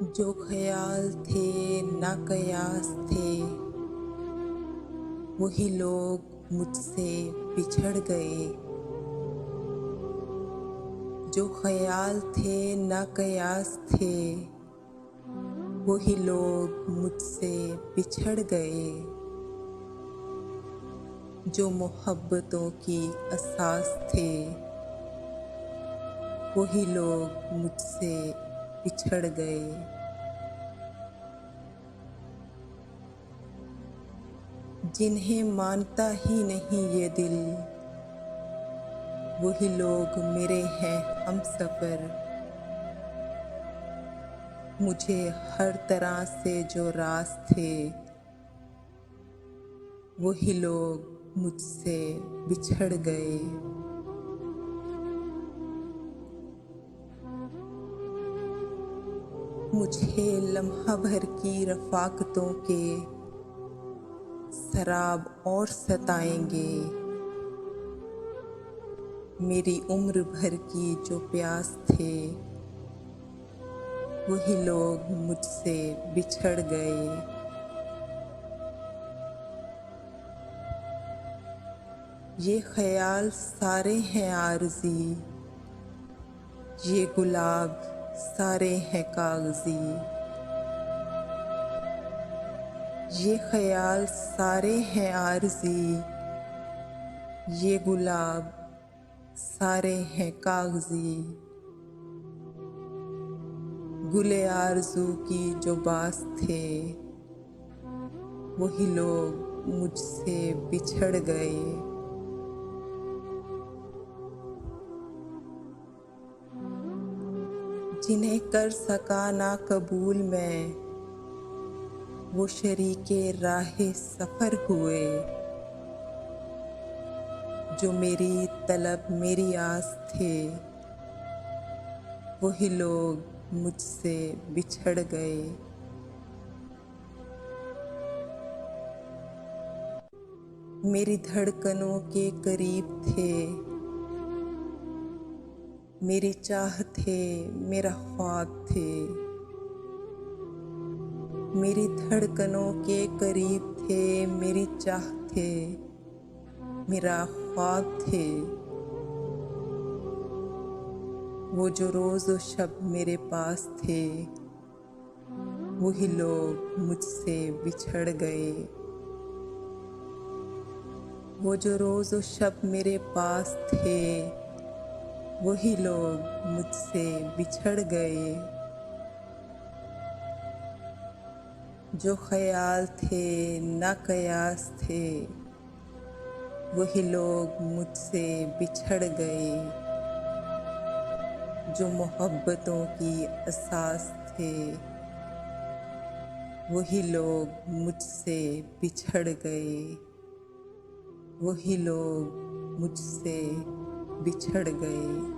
जो ख्याल थे ना कयास थे, वही लोग मुझसे बिछड़ गए। जो ख्याल थे ना कयास थे, वही लोग मुझसे बिछड़ गए। जो मोहब्बतों की असास थे, वही लोग मुझसे बिछड़ गए। जिन्हें मानता ही नहीं ये दिल, वही लोग मेरे हैं हमसफ़र। मुझे हर तरह से जो रास थे, वही लोग मुझसे बिछड़ गए। मुझे लम्हा भर की रफ़ाक़तों के शराब और सताएंगे। मेरी उम्र भर की जो प्यास थे, वही लोग मुझसे बिछड़ गए। ये ख्याल सारे हैं आरज़ी, ये गुलाब सारे हैं कागज़ी। ये ख्याल सारे हैं आरज़ी, ये गुलाब सारे हैं कागज़ी। गुले आरज़ू की जो बास थे, वही लोग मुझसे बिछड़ गए। जिन्हें कर सका ना कबूल मैं, वो शरीके राहे सफ़र हुए। जो मेरी तलब मेरी आस थे, वही लोग मुझसे बिछड़ गए। मेरी धड़कनों के करीब थे, मेरी चाह थे, मेरा ख्वाब थे। मेरी धड़कनों के करीब थे, मेरी चाह थे, मेरा ख्वाब थे। वो जो रोज़ व शब मेरे पास थे, वही लोग मुझसे बिछड़ गए। वो जो रोज़ व शब मेरे पास थे, वही लोग मुझसे बिछड़ गए। जो ख्याल थे ना कयास थे, वही लोग मुझसे बिछड़ गए। जो मोहब्बतों की असास थे, वही लोग मुझसे बिछड़ गए। वही लोग मुझसे बिछड़ गए।